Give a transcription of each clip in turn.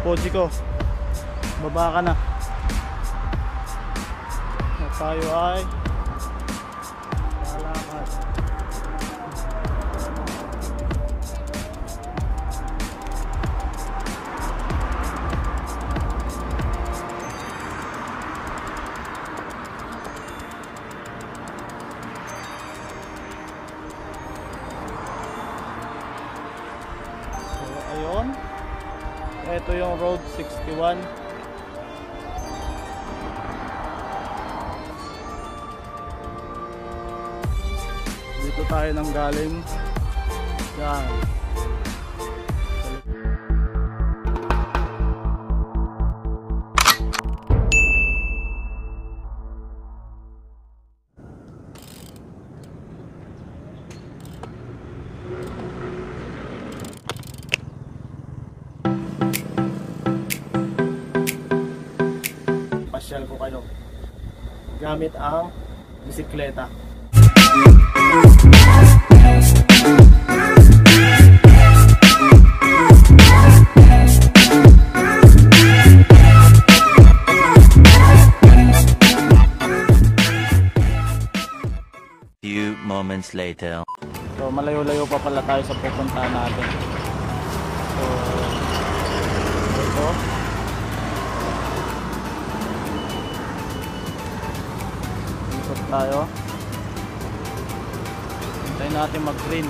Poji ko, baba ka na. At tayo ay lalakad. So ayun, ito yung Road 61. Dito tayo nang galing. Yan. Pasyal ko kayo gamit ang bisikleta. Few moments later. So malayo-layo pa pala tayo sa pupuntahan natin. So ito. Ikot tayo. Hintayin natin mag-green.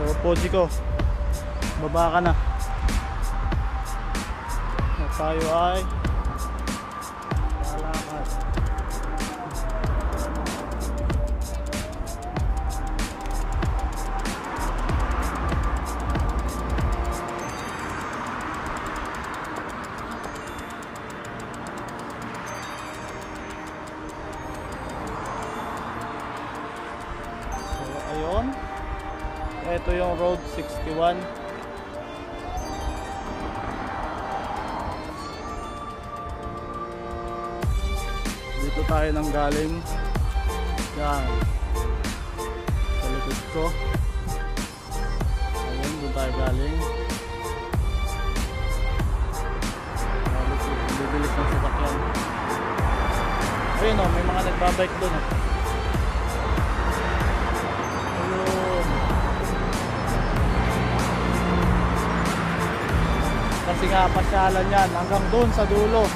So Poji ko, baba ka na. At tayo ay lalakad. So ayun, ito yung Road 61. Dito tayo nang galing. Yan. Sa likod ko. Ayun, doon tayo galing. Bibilis ng sasakyan. Ayun o, may mga nagbabike doon. Kasi nga pasyalan yan hanggang doon sa dulo.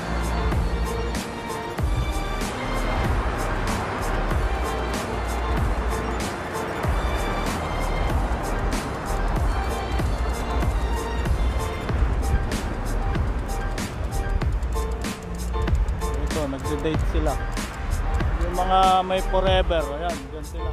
Ito, nagde-date sila. Yung mga may forever, ayan, dyan sila.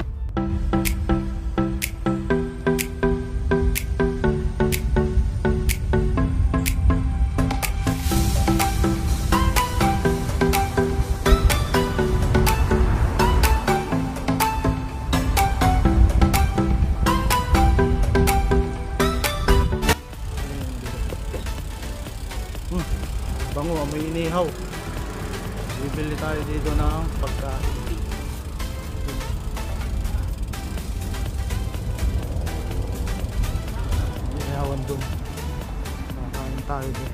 Bango, may inihaw. Bibili tayo dito ng pagkain. Inihawan doon. Nakain tayo doon.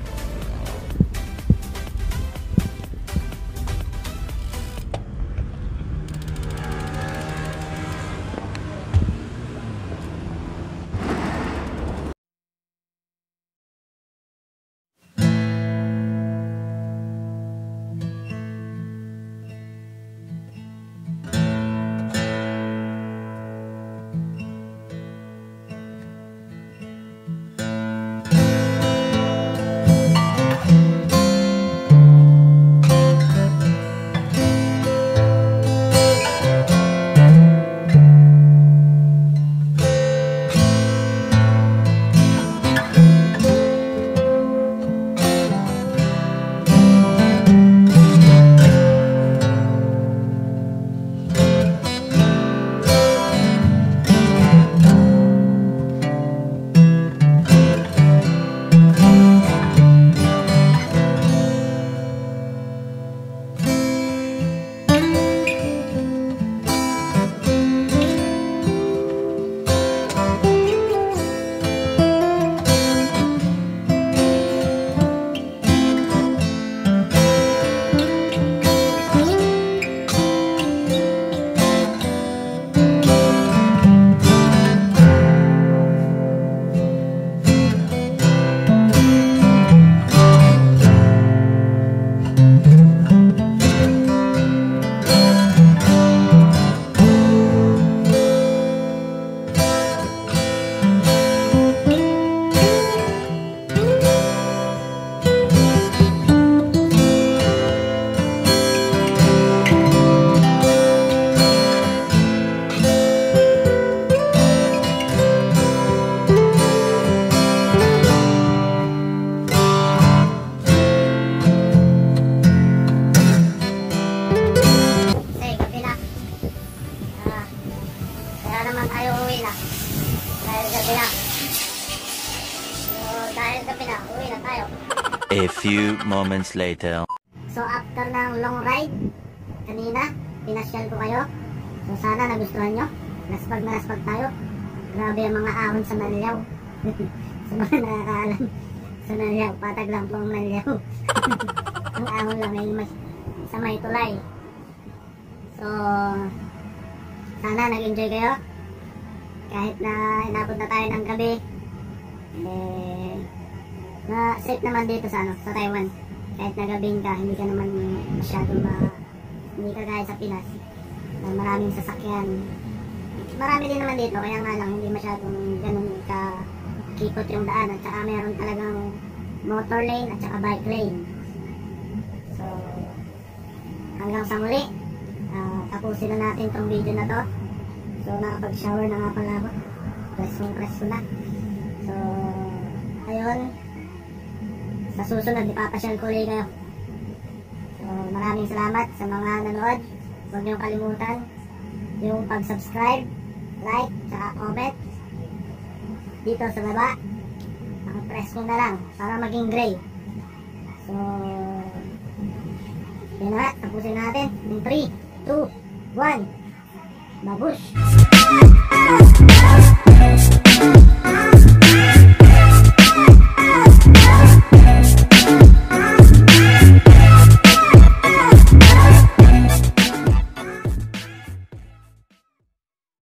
na. Dahil gabi na. So, dahil gabi na, uwi na tayo. A few moments later. So, after ng long ride, kanina, pinasyal ko kayo. So, sana nagustuhan nyo. Naspag na naspag tayo. Grabe ang mga ahon sa Naliaw. Sa mga nakakaalam. Sa Naliaw, patag lang po ang Naliaw. Ang ahon lang ay sa may tulay. So, sana nag-enjoy kayo. Kahit na inabot na tayo ng gabi, na safe naman dito sa Taiwan. Kahit na gabing ka, hindi ka naman masyadong hindi ka gaya sa Pinas na maraming sasakyan. Marami din naman dito, kaya nga lang hindi masyadong ganun ka kikot yung daan, at saka mayroon talagang motor lane at saka bike lane. So, hanggang sa muli, tapusin na natin tong video na to. So, nakapag-shower na nga pala ako. Press ko na. So, ayun. Sa susunod, ipapasyal ko ulit kayo. So, maraming salamat sa mga nanood. Huwag niyong kalimutan yung pag-subscribe, like, saka comment dito sa baba. Naka-press ko na lang para maging gray. So, yun na, tapusin natin in 3, 2, 1. Babush!